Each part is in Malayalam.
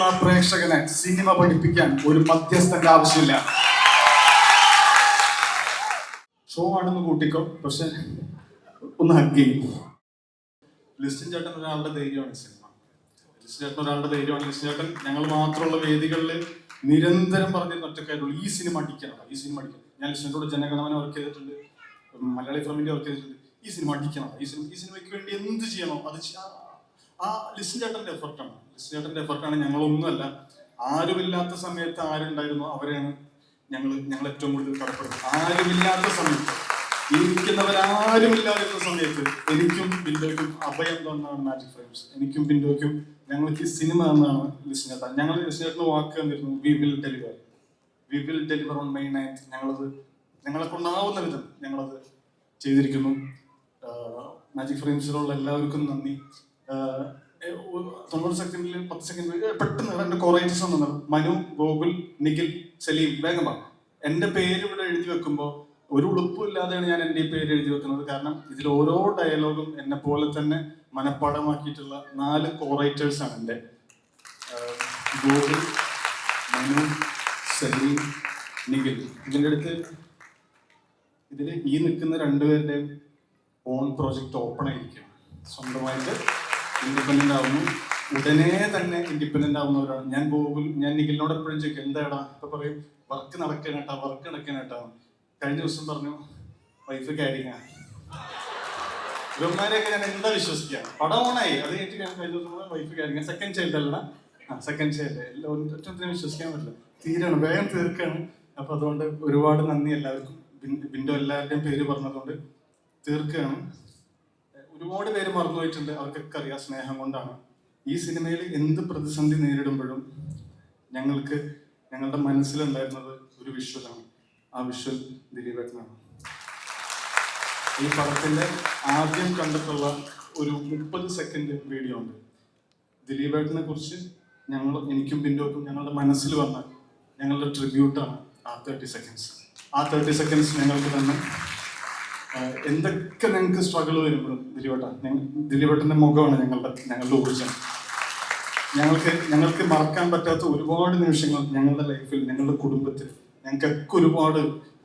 സിനിമാ പ്രേക്ഷകനെ സിനിമ പഠിപ്പിക്കാൻ ഒരു മധ്യസ്ഥന്റെ ആവശ്യമില്ല. ഷോ ആണെന്ന് കൂട്ടിക്കോ, പക്ഷെ ഒന്ന് ഹഗ് ചെയ്യും. ലിസ്റ്റിൻ ചേട്ടൻ ഒരാളുടെ ധൈര്യമാണ് സിനിമ. ലിസ്റ്റിൻ ചേട്ടൻ ഒരാളുടെ ധൈര്യമാണ്. ലിസ്റ്റിൻ ചേട്ടൻ ഞങ്ങൾ മാത്രമുള്ള വേദികളിൽ നിരന്തരം പറഞ്ഞിരുന്ന ഒറ്റക്കാരുള്ളൂ, ഈ സിനിമ അടിക്കണം, ഈ സിനിമ അടിക്കണം. ഞാൻ ലിസ്റ്റിനോട് ജനഗണമന വർക്ക് ചെയ്തിട്ടുണ്ട്, മലയാളി ഫ്രമിന്റെ വർക്ക് ചെയ്തിട്ടുണ്ട്. ഈ സിനിമ അടിക്കണം, ഈ സിനിമയ്ക്ക് വേണ്ടി എന്ത് ചെയ്യണോ അത് ആ ലിസ്റ്റിൻ ചേട്ടന്റെ എഫർട്ടാണ്. ലിസ്റ്റിൻ ചേട്ടന്റെ എഫർട്ടാണ്. ഞങ്ങളൊന്നുമല്ല. ആരുമില്ലാത്ത സമയത്ത് ആരുണ്ടായിരുന്നോ അവരെയാണ് ഞങ്ങൾ ഏറ്റവും കൂടുതൽ കടപ്പെടുന്നത്. ആരുമില്ലാത്ത സമയത്ത്, ഇരിക്കുന്നവരാരുമില്ലാതിരുന്ന സമയത്ത് എനിക്കും ബിൻഡോയ്ക്കും അഭയം തന്നാണ് മാജിക് ഫ്രെയിംസ്. എനിക്കും ബിൻഡോയ്ക്കും ഞങ്ങൾക്ക് ഈ സിനിമ തന്നാണ് ലിസ്റ്റിൻ ചേട്ടൻ. ഞങ്ങൾ ലിസ്റ്റിൻ ചേട്ടന് വാക്ക് തന്നിരുന്നു, we will deliver on May 9th. ഞങ്ങളെ കൊണ്ടാവുന്ന വിധം ഞങ്ങളത് ചെയ്തിരിക്കുന്നു. മാജിക് ഫ്രെയിംസിലുള്ള എല്ലാവർക്കും നന്ദി. 90 സെക്കൻഡിൽ 10 സെക്കൻഡ് പെട്ടെന്ന് എൻ്റെ കോറേജസ് വന്നു. മനു, ഗോകുൽ, നിഖിൽ, സലീം, വേഗം വാ. എൻ്റെ പേര് ഇവിടെ എഴുതി വെക്കുമ്പോൾ ഒരു ഉളുപ്പില്ലാതെയാണ് ഞാൻ എൻ്റെ ഈ പേര് എഴുതി വെക്കുന്നത്. കാരണം ഇതിൽ ഓരോ ഡയലോഗും എന്നെ പോലെ തന്നെ മനഃപ്പാടമാക്കിയിട്ടുള്ള 4 കോറൈറ്റേഴ്സാണ് എൻ്റെ. ഗോകുൽ, മനു, സലീം, നിഖിൽ. ഇതിൻ്റെ അടുത്ത് ഇതിൽ ഈ നിൽക്കുന്ന 2 പേരുടെയും ഓൺ പ്രോജക്റ്റ് ഓപ്പൺ ആയിരിക്കും. സ്വന്തമായിട്ട് ഇൻഡിപെൻഡൻ്റ് ആവുന്നു. ഉടനെ തന്നെ ഇൻഡിപെൻഡൻ്റ് ആവുന്നവരാണ്. ഞാൻ നിഖിലിനോട് എപ്പോഴും ചോദിക്കും, എന്താടാ ഇപ്പൊ പറയും, വർക്ക് നടക്കാനേട്ടാ. കഴിഞ്ഞ ദിവസം പറഞ്ഞു വൈഫ് കാരിങ്ങാ. ഇവന്മാരെയൊക്കെ ഞാൻ എന്താ വിശ്വസിക്കാം? പടം ഓണായി, അത് കഴിഞ്ഞിട്ട് ഞാൻ കഴിഞ്ഞ ദിവസം വൈഫ് കാരിങ്ങ. സെക്കൻഡ് ചൈൽഡ് അല്ല, സെക്കൻഡ് ചൈൽഡ്. ഒറ്റത്തിന് വിശ്വസിക്കാൻ പറ്റില്ല. തീരാണ്, വേഗം തീർക്കാണ്. അപ്പൊ അതുകൊണ്ട് ഒരുപാട് നന്ദി എല്ലാവർക്കും. ബിൻഡോ എല്ലാവരുടെയും പേര് പറഞ്ഞതുകൊണ്ട് തീർക്കുകയാണ്. ഒരുപാട് പേര് മറന്നുപോയിട്ടുണ്ട്, അവർക്കൊക്കെ അറിയാം, സ്നേഹം കൊണ്ടാണ്. ഈ സിനിമയിൽ എന്ത് പ്രതിസന്ധി നേരിടുമ്പോഴും ഞങ്ങളുടെ മനസ്സിലുണ്ടായിരുന്നത് ഒരു വിഷ്വലാണ്. ആ വിഷ്വൽ ദിലീപേട്ടനാണ്. ഈ പടത്തിന്റെ ആദ്യം കണ്ടിട്ടുള്ള ഒരു 30 സെക്കൻഡ് വീഡിയോ ഉണ്ട്. ദിലീപേട്ടനെ കുറിച്ച് എനിക്കും ബിൻഡോക്കും ഞങ്ങളുടെ മനസ്സിൽ വന്ന ഞങ്ങളുടെ ട്രിബ്യൂട്ടാണ് ആ 30 സെക്കൻഡ്സ്. ആ 30 സെക്കൻഡ്സ് ഞങ്ങൾക്ക് തന്നെ എന്തൊക്കെ ഞങ്ങൾക്ക് സ്ട്രഗിൾ വരുമ്പോഴും ദിലീപേട്ടൻ്റെ മുഖമാണ് ഞങ്ങളുടെ ഊർജ്ജം. ഞങ്ങൾക്ക് മറക്കാൻ പറ്റാത്ത ഒരുപാട് നിമിഷങ്ങൾ ഞങ്ങളുടെ ലൈഫിൽ, ഞങ്ങളുടെ കുടുംബത്തിൽ ഞങ്ങൾക്കൊക്കെ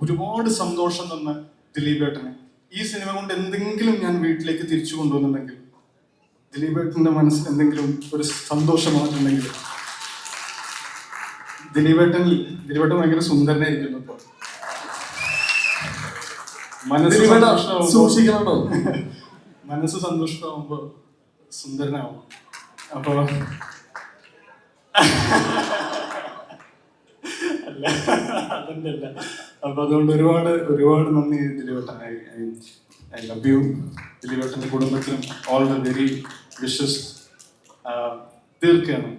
ഒരുപാട് സന്തോഷം തന്ന ദിലീപേട്ടന് ഈ സിനിമ കൊണ്ട് എന്തെങ്കിലും ഞാൻ വീട്ടിലേക്ക് തിരിച്ചു കൊണ്ടുവന്നിട്ടുണ്ടെങ്കിൽ, ദിലീപേട്ടൻ്റെ മനസ്സിൽ എന്തെങ്കിലും ഒരു സന്തോഷമായിട്ടുണ്ടെങ്കിൽ, ദിലീപേട്ടൻ ഭയങ്കര സുന്ദരനായിരിക്കുന്നു. ഇപ്പോൾ സൂക്ഷിക്കണോ? മനസ്സ് സന്തുഷ്ടമാകുമ്പോ സുന്ദരനാവും. അപ്പൊ അല്ല, അതിന്റെ അല്ല. അപ്പൊ അതുകൊണ്ട് ഒരുപാട് നന്ദി ദിലീപേട്ടൻ. I love you. ദിലീപേട്ടന്റെ കുടുംബത്തിനും ഓൾ ദ വെരി വിഷസ് തീർക്കുകയാണ്.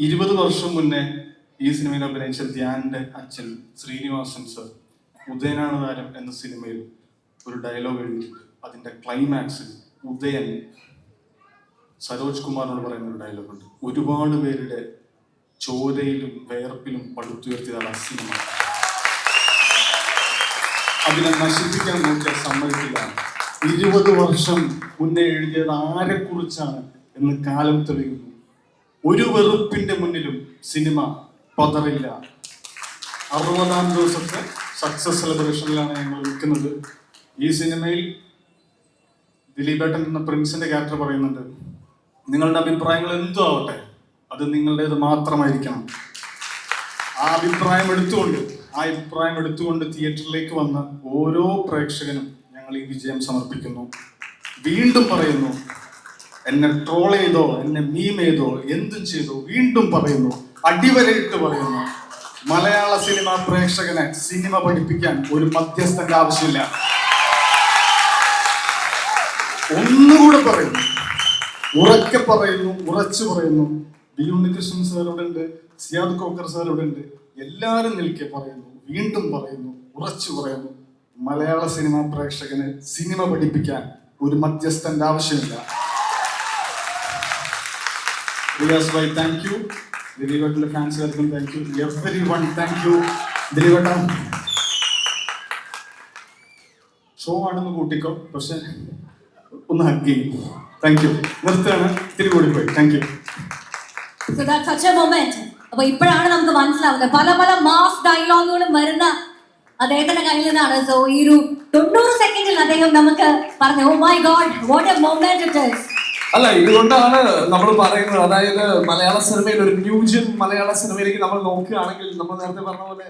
20 വർഷം മുന്നേ ഈ സിനിമയിൽ അഭിനയിച്ച ധ്യാന്റെ അച്ഛൻ ശ്രീനിവാസൻ സർ ഉദയനാണ് താരം എന്ന സിനിമയിൽ ഒരു ഡയലോഗ് എഴുതിയിട്ടുണ്ട്. അതിന്റെ ക്ലൈമാക്സിൽ ഉദയൻ സരോജ് കുമാറിനോട് പറയുന്ന ഒരു ഡയലോഗ് ഉണ്ട്. ഒരുപാട് പേരുടെ ചോരയിലും വേർപ്പിലും പടുത്തുയർത്തിയതാണ് ആ സിനിമ. അതിനെ നശിപ്പിക്കാൻ നോക്കിയാൽ സമ്മതിക്കില്ല. 20 വർഷം മുന്നേ എഴുതിയത് ആരെക്കുറിച്ചാണ് എന്ന് കാലം തെളിയുന്നു. ഒരു വെറുപ്പിന്റെ മുന്നിലും സിനിമ പതറില്ല. 60ാം ദിവസത്തെ സക്സസ് സെലിബ്രേഷനിലാണ് ഞങ്ങൾ നിൽക്കുന്നത്. ഈ സിനിമയിൽ ദിലീപേട്ടൻ എന്ന പ്രിൻസിന്റെ ക്യാരക്ടർ പറയുന്നുണ്ട്, നിങ്ങളുടെ അഭിപ്രായങ്ങൾ എന്തോ ആവട്ടെ, അത് നിങ്ങളുടേത് മാത്രമായിരിക്കണം. ആ അഭിപ്രായം എടുത്തുകൊണ്ട് തിയേറ്ററിലേക്ക് വന്ന ഓരോ പ്രേക്ഷകനും ഞങ്ങൾ ഈ വിജയം സമർപ്പിക്കുന്നു. വീണ്ടും പറയുന്നു, എന്നെ ട്രോൾ ചെയ്തോ, എന്നെ മീം ചെയ്തോ, എന്തും ചെയ്തോ, വീണ്ടും പറയുന്നു, അടിവരയിട്ട് പറയുന്നു, മലയാള സിനിമ പ്രേക്ഷകനെ സിനിമ പഠിപ്പിക്കാൻ ഒരു മധ്യസ്ഥന്റെ ആവശ്യമില്ല. ഒന്നുകൂടെ പറയുന്നു, ഉറക്കെ പറയുന്നു, ഉറച്ചു പറയുന്നു. ബി ഉണ്ണികൃഷ്ണൻ സാർ ഇവിടെ ഉണ്ട്, സിയാദ് കോക്കർ സാർ ഇവിടെ ഉണ്ട്. എല്ലാവരും നിൽക്കെ പറയുന്നു, വീണ്ടും പറയുന്നു, ഉറച്ചു പറയുന്നു, മലയാള സിനിമ പ്രേക്ഷകന് സിനിമ പഠിപ്പിക്കാൻ ഒരു മധ്യസ്ഥന്റെ ആവശ്യമില്ല. Riyas bhai thank you. ദിലീപേട്ടൻ്റെ ഫാൻസുകാർക്കും thank you. Everyone thank you. ദിലീപേട്ട ഷോ ആണെന്ന് കൂട്ടിക്കോ, പക്ഷെ ഒന്ന് ഹഗ് ചെയ്യും. Thank you. നിർത്തുകയാണ്, ഇത്തിരി കൂടി പോയി. Thank you. So that's such a moment. അപ്പൊ ഇപ്പോഴാണ് നമുക്ക് മനസ്സിലാവുന്നത് പല പല മാസ് ഡയലോഗുകളും വരുന്ന അദ്ദേഹത്തിന്റെ കയ്യിൽ നിന്നാണ്. സോ ഈ ഒരു 90 സെക്കൻഡിൽ അദ്ദേഹം നമുക്ക് പറഞ്ഞു, oh my God what a moment it is. അല്ല, ഇതുകൊണ്ടാണ് നമ്മൾ പറയുന്നത്, അതായത് മലയാള സിനിമയിൽ ഒരു ന്യൂജൻ മലയാള സിനിമയിലേക്ക് നമ്മൾ നോക്കുകയാണെങ്കിൽ നമ്മൾ നേരത്തെ പറഞ്ഞ പോലെ